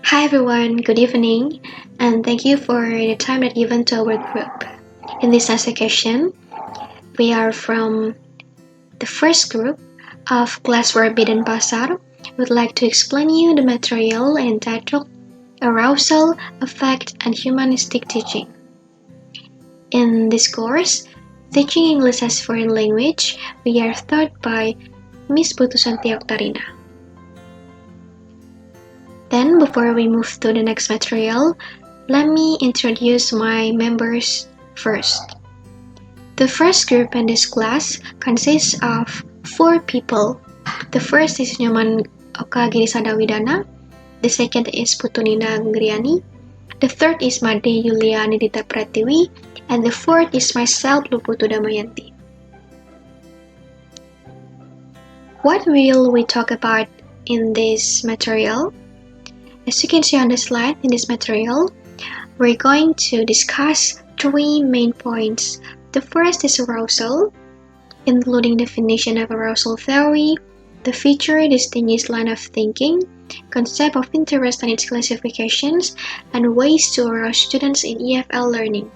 Hi everyone, good evening, and thank you for the time that given to our group. In this session, we are from the first group of class Forbidden Pasar. Would like to explain you the material entitled Arousal, Effect, and Humanistic Teaching. In this course, Teaching English as Foreign Language, we are taught by Miss Putusanti Oktarina. Then, before we move to the next material, let me introduce my members first. The first group in this class consists of 4 people. The first is Nyoman Oka Girisada Widana, the second is Putunina Griani, the third is Made Yulia Nidita Pratiwi, and the fourth is myself, Luputu Damayanti. What will we talk about in this material? As you can see on the slide in this material, we're going to discuss 3 main points. The first is arousal, including definition of arousal theory, the feature, distinguished line of thinking, concept of interest and its classifications, and ways to arouse students in EFL learning.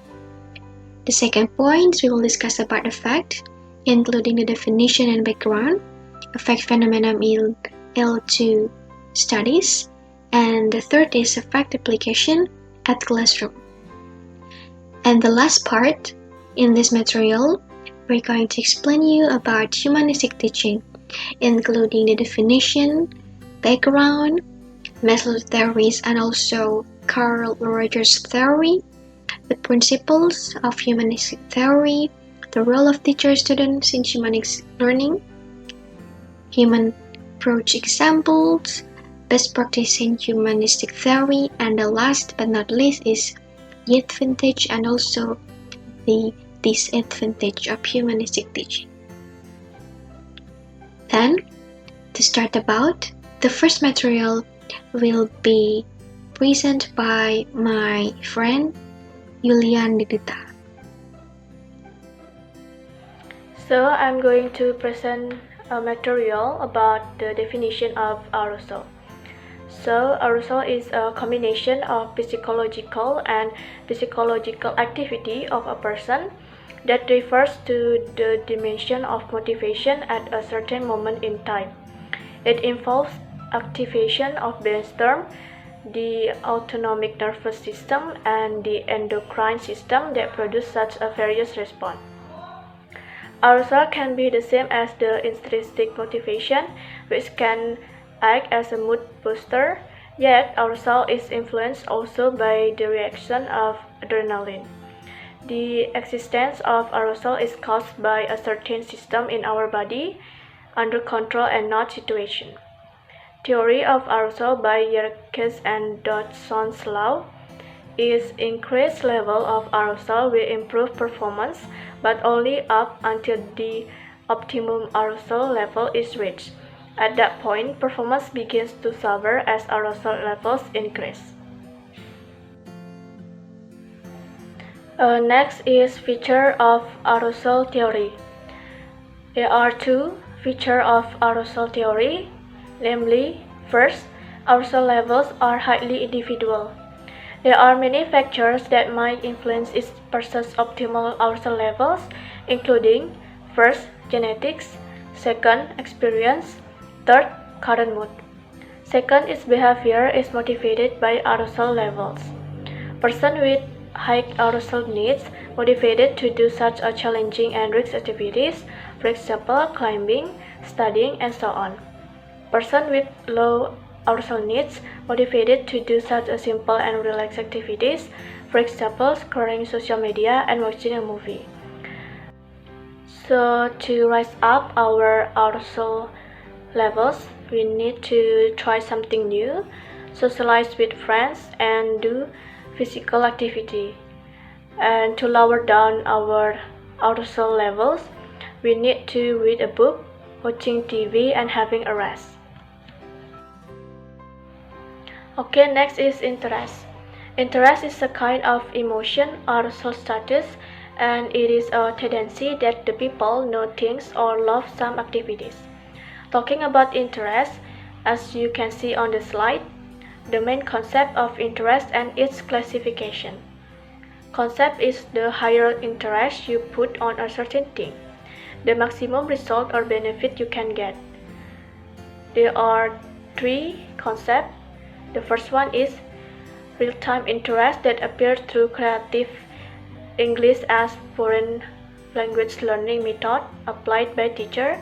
The second point, we will discuss about effect, including the definition and background, effect phenomenon in L2 studies, and the third is effect application at classroom. And the last part in this material, we're going to explain you about humanistic teaching, including the definition, background, Maslow theories, and also Carl Rogers' theory, the principles of humanistic theory, the role of teacher-students in humanistic learning, human approach examples, best practice in humanistic theory, and the last but not least is the advantage and also the disadvantage of humanistic teaching. Then, to start about, the first material will be presented by my friend Yulian Didita. So I'm going to present a material about the definition of arousal. So arousal is a combination of physiological and psychological activity of a person that refers to the dimension of motivation at a certain moment in time. It involves activation of brainstem, the autonomic nervous system, and the endocrine system that produce such a various response. Arousal can be the same as the intrinsic motivation, which can act as a mood booster, yet arousal is influenced also by the reaction of adrenaline. The existence of arousal is caused by a certain system in our body, under control and not situation. Theory of arousal by Yerkes and Dodson's law is increased level of arousal will improve performance, but only up until the optimum arousal level is reached. At that point, performance begins to suffer as arousal levels increase. Next is feature of arousal theory. There are 2 features of arousal theory, namely, first, arousal levels are highly individual. There are many factors that might influence each person's optimal arousal levels, including, first, genetics, second, experience, third, current mood. Second is behavior is motivated by arousal levels. Person with high arousal needs motivated to do such a challenging and risk activities, for example, climbing, studying, and so on. Person with low arousal needs motivated to do such a simple and relaxed activities, for example, scrolling social media and watching a movie. So to rise up our arousal levels, we need to try something new, socialize with friends, and do physical activity. And to lower down our arousal levels, we need to read a book, watching TV, and having a rest. Okay, next is interest. Interest is a kind of emotion arousal status, and it is a tendency that the people know things or love some activities. Talking about interest, as you can see on the slide, the main concept of interest and its classification. Concept is the higher interest you put on a certain thing, the maximum result or benefit you can get. There are three concepts. The first one is real-time interest that appears through creative English as foreign language learning method applied by teacher.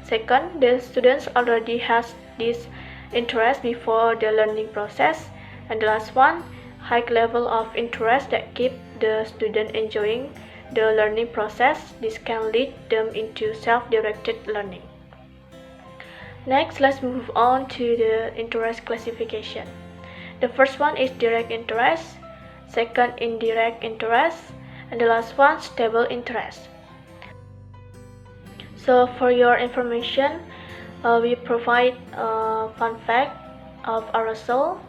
Second, the students already has this interest before the learning process. And the last one, high level of interest that keep the student enjoying the learning process. This can lead them into self-directed learning. Next, let's move on to the interest classification. The first one is direct interest, second indirect interest, and the last one stable interest. So for your information, we provide a fun fact of arousal.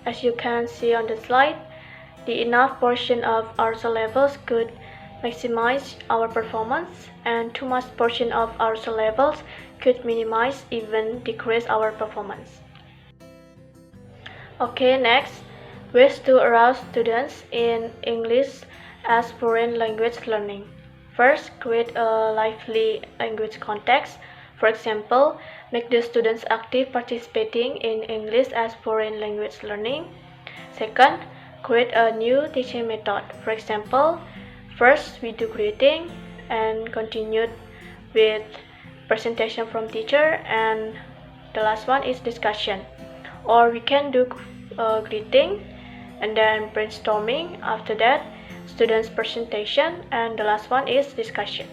As you can see on the slide, the enough portion of arousal levels could maximize our performance, and too much portion of arousal levels could minimize, even decrease our performance. Okay, next, ways to arouse students in English as foreign language learning. First, create a lively language context. For example, make the students active participating in English as foreign language learning. Second, create a new teaching method. For example, first we do greeting and continued with presentation from teacher, and the last one is discussion. Or we can do greeting and then brainstorming. After that, students presentation, and the last one is discussion.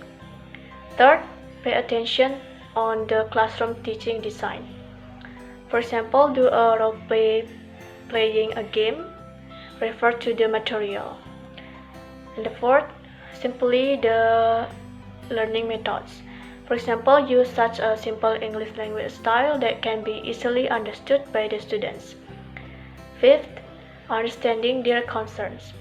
Third, pay attention on the classroom teaching design. For example, do a role playing a game, refer to the material. And the fourth, simply the learning methods. For example, use such a simple English language style that can be easily understood by the students. Fifth, understanding their concerns.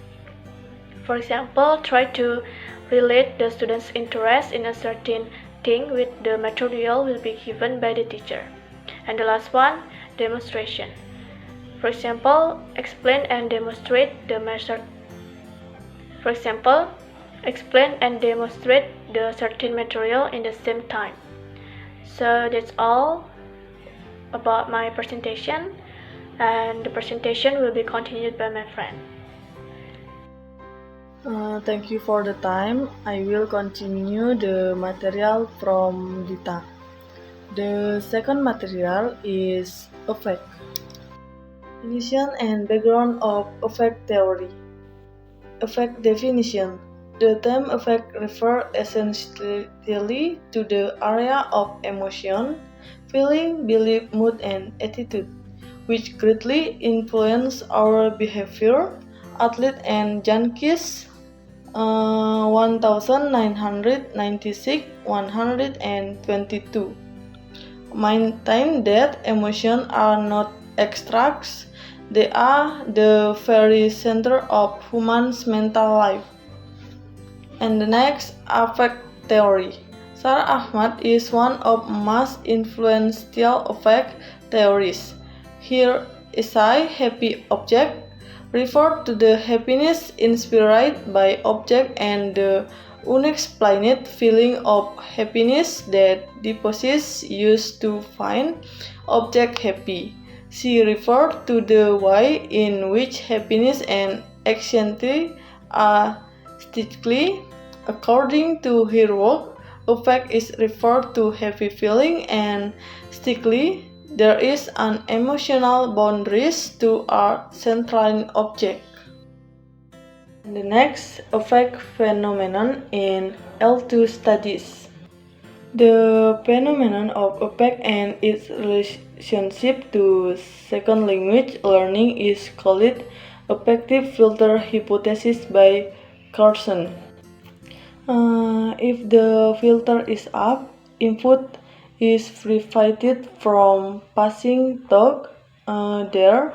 For example, try to relate the students' interest in a certain thing with the material will be given by the teacher. And the last one, demonstration. For example, explain and demonstrate the method. For example, explain and demonstrate the certain material in the same time. So that's all about my presentation, and the presentation will be continued by my friend. Thank you for the time. I will continue the material from Dita. The second material is affect. Definition and background of affect theory. Affect definition. The term affect refers essentially to the area of emotion, feeling, belief, mood, and attitude, which greatly influence our behavior. Athlete and Janki's 1996-122 maintain that emotions are not abstracts, they are the very center of human's mental life. And the next, affect theory. Sarah Ahmad is one of most influential affect theories. Here is a happy object refer to the happiness inspired by object and the unexplained feeling of happiness that deposits used to find object happy. She referred to the way in which happiness and anxiety are statically. According to her work, affect is referred to happy feeling and statically. There is an emotional boundaries to our central object. The next, affect phenomenon in L2 studies. The phenomenon of affect and its relationship to second language learning is called affective filter hypothesis by Carson. If the filter is up, input is prevented from passing thought, there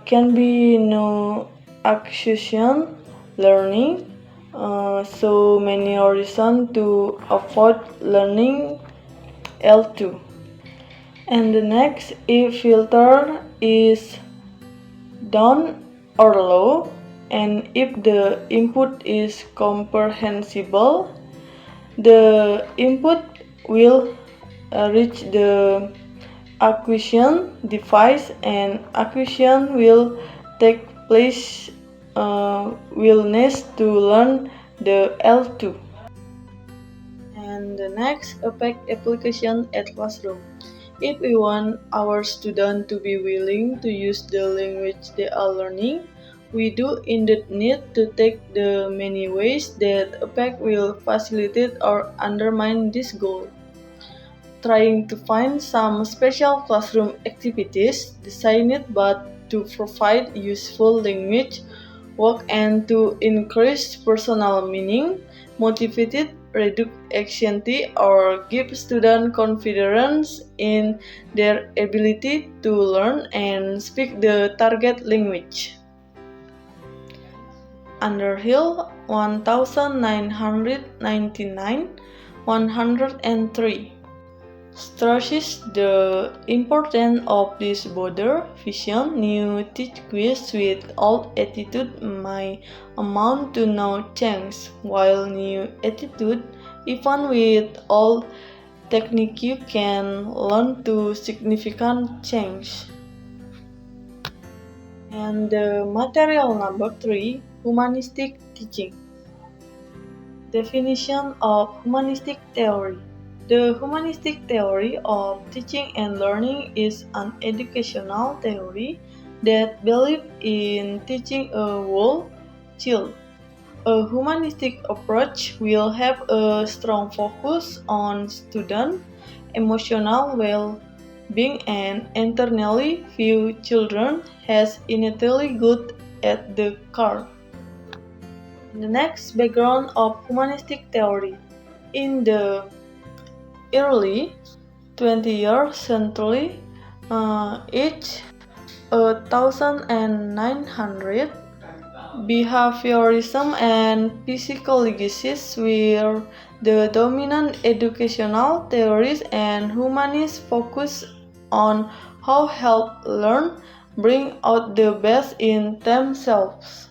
can be no acquisition learning, so many reasons to avoid learning L2. And the next, if filter is down or low, and if the input is comprehensible, the input will reach the acquisition device, and acquisition will take place willingness to learn the L2. And the next, effect application at classroom. If we want our students to be willing to use the language they are learning, we do indeed need to take the many ways that effect will facilitate or undermine this goal. Trying to find some special classroom activities designed but to provide useful language work and to increase personal meaning, motivated, reduce anxiety, or give students confidence in their ability to learn and speak the target language. Underhill 1999 103 stresses the importance of this broader vision. New teachers with old attitude may amount to no change, while new attitude, even with old technique, can learn to significant change. And the material number 3, humanistic teaching. Definition of humanistic theory. The humanistic theory of teaching and learning is an educational theory that believes in teaching a whole child. A humanistic approach will have a strong focus on student emotional well-being and internally view children as innately good at the core. The next, background of humanistic theory. In the early 20th century, each 1900, behaviorism and psychologists were the dominant educational theories, and humanists focus on how help learn bring out the best in themselves.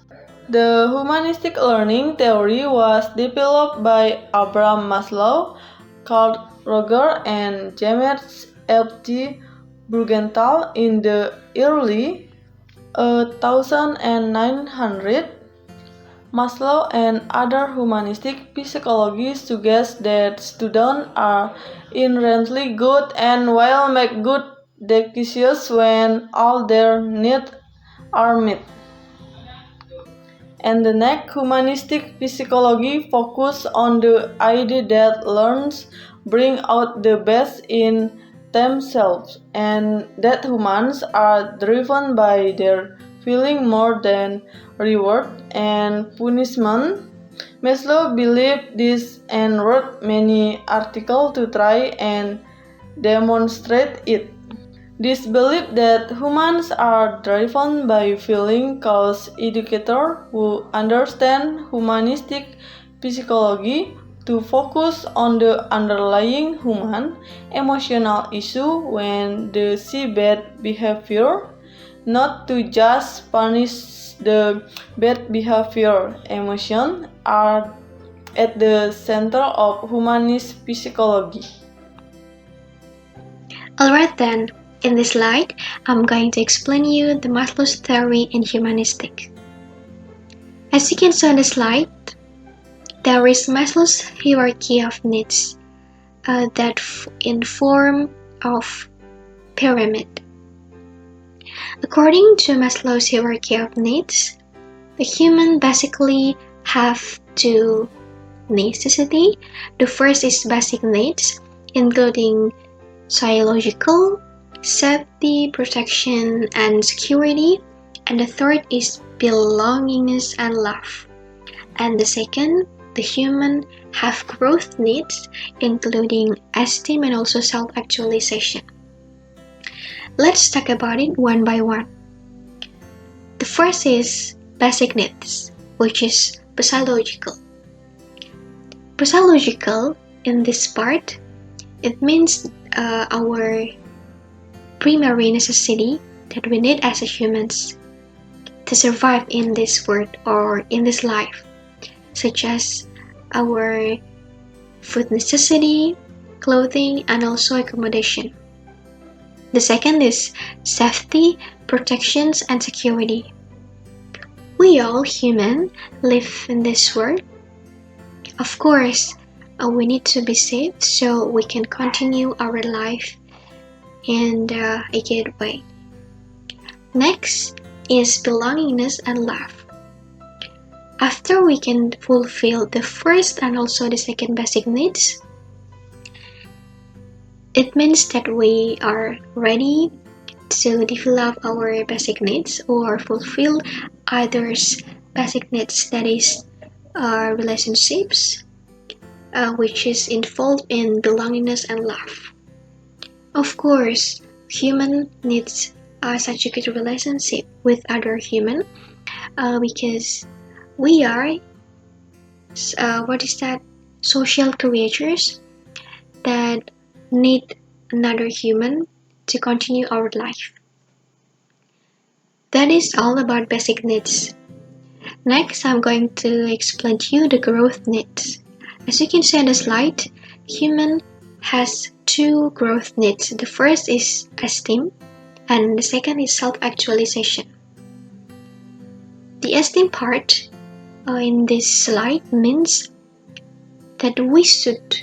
The humanistic learning theory was developed by Abraham Maslow, Carl Roger, and James F.T. Brugenthal in the early 1900s. Maslow and other humanistic psychologists suggest that students are inherently good and will make good decisions when all their needs are met. And the next, humanistic psychology focus on the idea that learners bring out the best in themselves and that humans are driven by their feeling more than reward and punishment. Maslow believed this and wrote many articles to try and demonstrate it. This belief that humans are driven by feeling causes educators who understand humanistic psychology to focus on the underlying human emotional issue when they see bad behavior, not to just punish the bad behavior. Emotions are at the center of humanist psychology. Alright then, in this slide, I'm going to explain you the Maslow's theory in humanistic. As you can see on the slide, there is Maslow's hierarchy of needs that in form of pyramid. According to Maslow's hierarchy of needs, the human basically have two necessities. The first is basic needs, including psychological, safety, protection, and security, and the third is belongingness and love. And the second, the human have growth needs, including esteem and also self-actualization. Let's talk about it one by one. The first is basic needs, which is psychological. Psychological in this part, it means our primary necessity that we need as humans to survive in this world or in this life, such as our food necessity, clothing, and also accommodation. The second is safety, protections, and security. We all human live in this world. Of course, we need to be safe so we can continue our life in a good way. Next is belongingness and love. After we can fulfill the first and also the second basic needs, it means that we are ready to develop our basic needs or fulfill others' basic needs, that is, relationships, which is involved in belongingness and love. Of course, human needs such a good relationship with other human because we are social creatures that need another human to continue our life. That is all about basic needs. Next, I'm going to explain to you the growth needs. As you can see on the slide, human has two growth needs. The first is esteem, and the second is self-actualization. The esteem part in this slide means that we should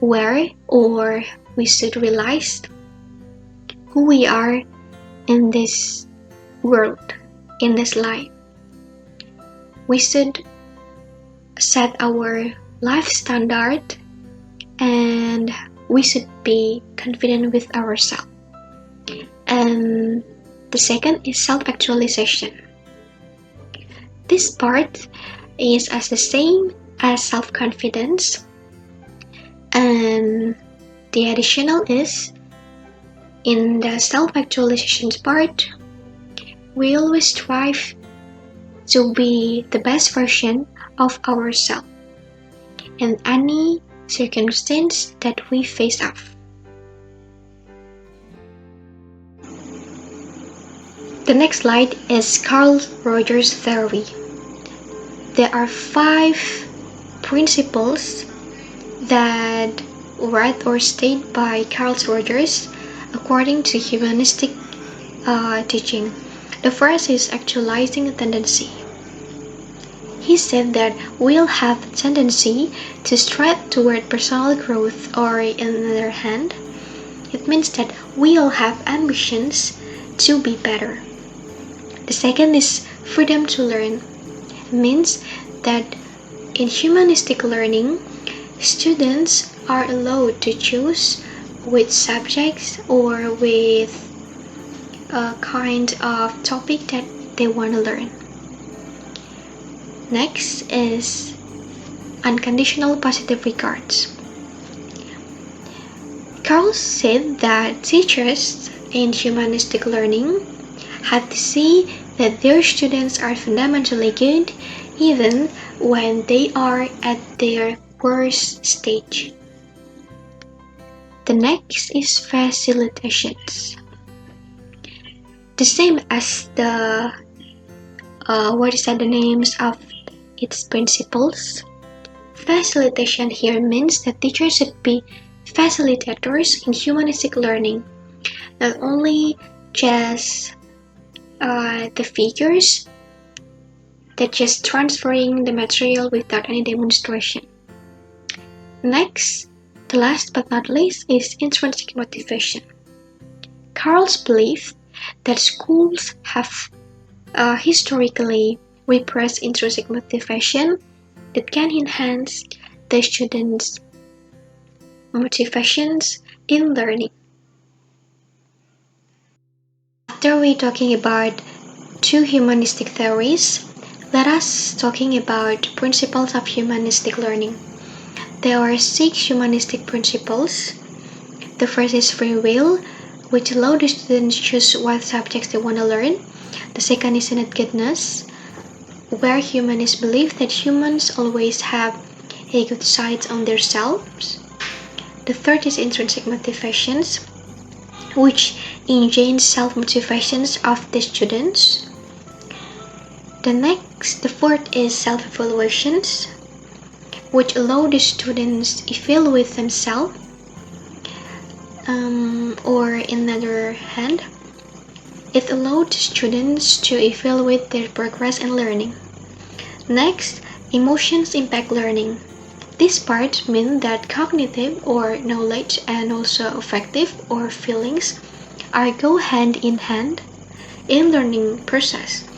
aware or we should realize who we are in this world, in this life. We should set our life standard and we should be confident with ourselves. And the second is self-actualization. This part is as the same as self-confidence, and the additional is in the self-actualization part, we always strive to be the best version of ourselves in any circumstance that we face up. The next slide is Carl Rogers' theory. There are 5 principles that read or stated by Carl Rogers according to humanistic teaching. The first is actualizing a tendency. He said that we'll have a tendency to strive toward personal growth, or on the other hand, it means that we all have ambitions to be better. The second is freedom to learn. It means that in humanistic learning, students are allowed to choose which subjects or with a kind of topic that they want to learn. Next is unconditional positive regards. Carl said that teachers in humanistic learning have to see that their students are fundamentally good even when they are at their worst stage. The next is facilitations. The same as the names of its principles. Facilitation here means that teachers should be facilitators in humanistic learning, not only just the figures, that just transferring the material without any demonstration. Next, the last but not least, is intrinsic motivation. Carl's belief that schools have historically repressed intrinsic motivation that can enhance the students' motivations in learning. After we talking about 2 humanistic theories, let us talking about principles of humanistic learning. There are 6 humanistic principles. The first is free will, which allows the students to choose what subjects they want to learn. The second is innate goodness, where humanists believe that humans always have a good side on themselves. The third is intrinsic motivations, which engages self-motivations of the students. The fourth is self-evaluations, which allow the students to evaluate themselves, or in the other hand, it allowed students to evaluate their progress in learning. Next, emotions impact learning. This part means that cognitive or knowledge and also affective or feelings are go hand in hand in learning process.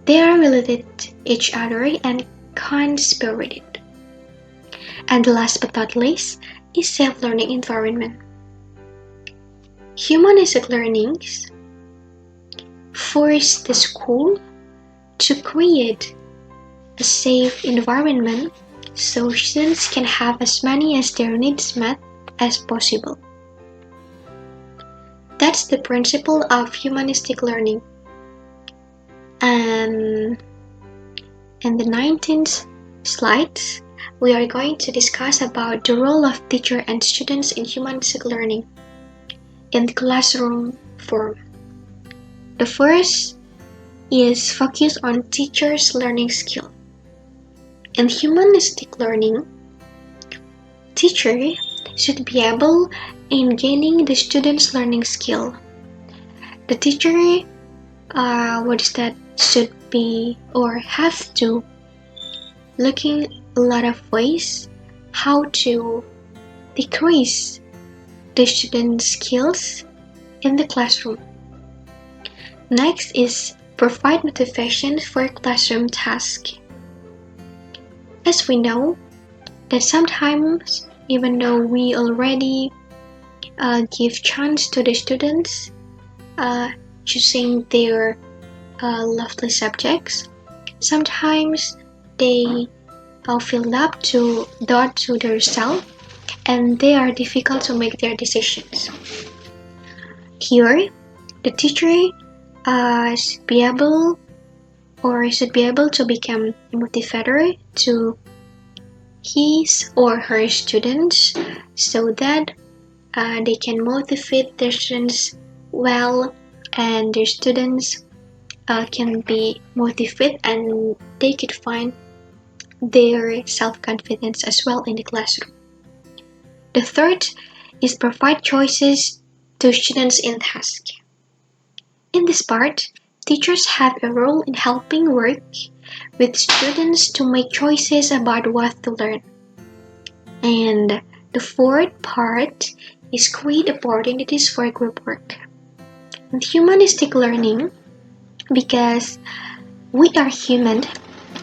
They are related to each other and conspirated. And last but not least is self-learning environment. Humanistic learnings force the school to create a safe environment so students can have as many as their needs met as possible. That's the principle of humanistic learning. And in the 19th slides, we are going to discuss about the role of teacher and students in humanistic learning in the classroom form. The first is focus on teachers' learning skill. In humanistic learning, teacher should be able in gaining the students' learning skill. The teacher should be or have to looking a lot of ways how to decrease the students' skills in the classroom. Next is provide motivation for classroom tasks. As we know that sometimes even though we already give chance to the students choosing their lovely subjects, sometimes they feel up to doubt to themselves and they are difficult to make their decisions. Here, the teacher should be able to become a motivator to his or her students so that they can motivate their students well and their students can be motivated and they could find their self-confidence as well in the classroom. The third is provide choices to students in task. In this part, teachers have a role in helping work with students to make choices about what to learn. And the fourth part is create opportunities for group work. And humanistic learning, because we are human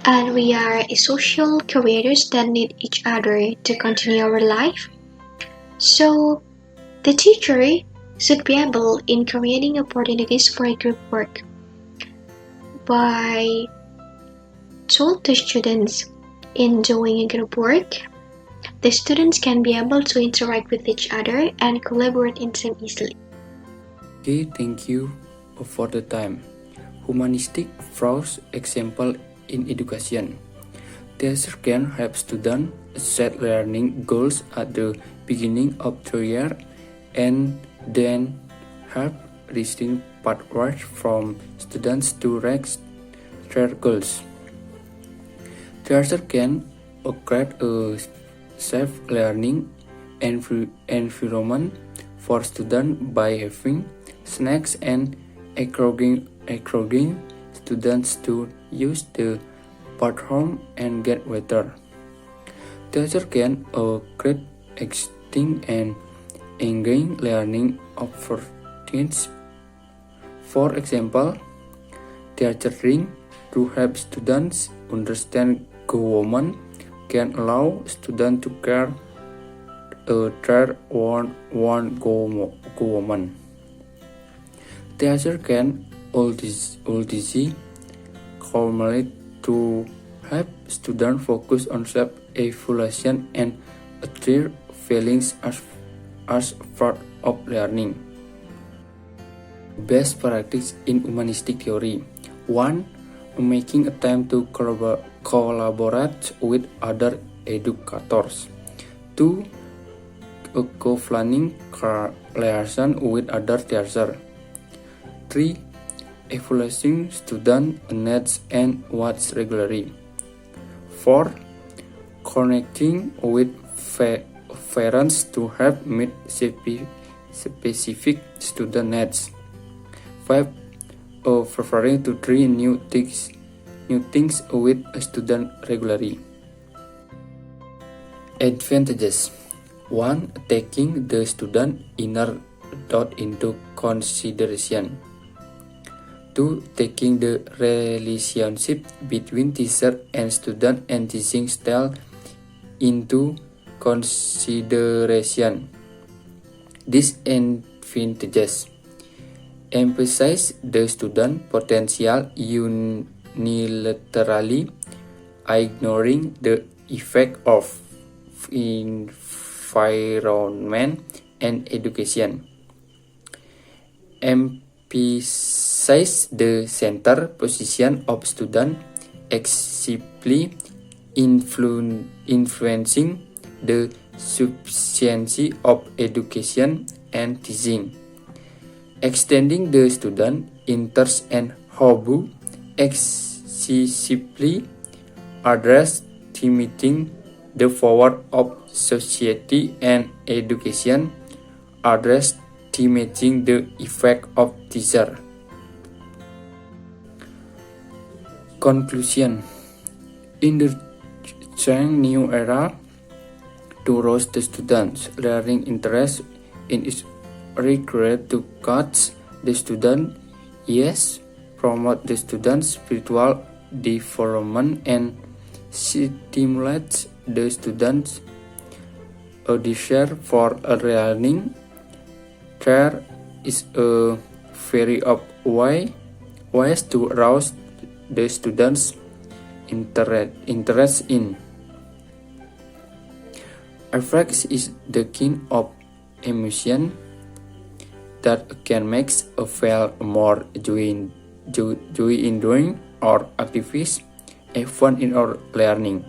and we are social creators that need each other to continue our life. So the teacher should be able in creating opportunities for group work by told the students in doing a group work, the students can be able to interact with each other and collaborate in them easily. Okay, thank you for the time. Humanistic first example in education. Teacher can help students set learning goals at the beginning of the year and then help distinct pathways from students to reach their goals. Teacher can create a safe learning environment for students by having snacks and encouraging students to use the bathroom and get better. Teacher can create exciting and engaging learning opportunities. For example, teaching to help students understand government can allow students to care their one government. Teacher can also formulate to help students focus on self-evaluation and their feelings as part of learning. Best practice in humanistic theory. 1. Making a time to collaborate with other educators. 2. a co-planning liaison with other teachers. 3. Evaluating student needs and wants regularly. 4. Connecting with parents to help meet specific student needs. 5. Preferring to try new things with a student regularly. Advantages. 1. Taking the student inner thought into consideration. 2. Taking the relationship between teacher and student and teaching style into consideration. Disadvantages. Emphasize the student potential unilaterally, ignoring the effect of environment and education. Emphasize the center position of student, actively influencing the sufficiency of education and teaching. Extending the student interest and hobby, excessively address limiting the power of society and education, address limiting the effect of teacher. Conclusion. In the new era, to rouse the students' learning interest in its required to catch the student, yes, promote the student's spiritual development and stimulate the students' a desire for learning. There is a very of ways to arouse the students' interest in. Affect is the kind of emotion that can make a feel more joy in doing or activities, and fun in our learning.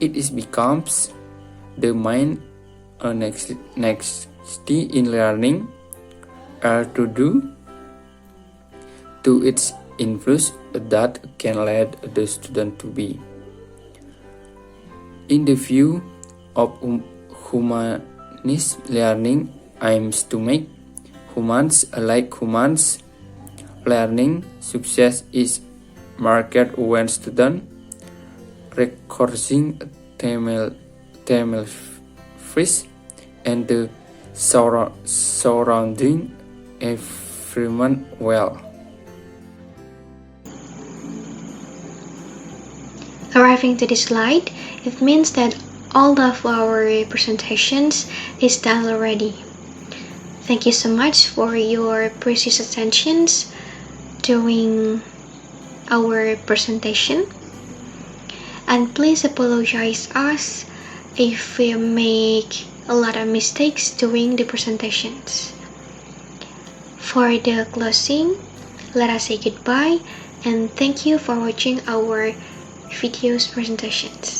It becomes the main next in learning to do to its influence that can lead the student to be. In the view of humanist learning aims to make humans like humans. Learning success is marked when students recording Tamil fish and the surrounding environment well. Arriving to this slide, it means that all of our presentations is done already. Thank you so much for your precious attentions during our presentation. And please apologize us if we make a lot of mistakes during the presentations. For the closing, let us say goodbye and thank you for watching our videos presentations.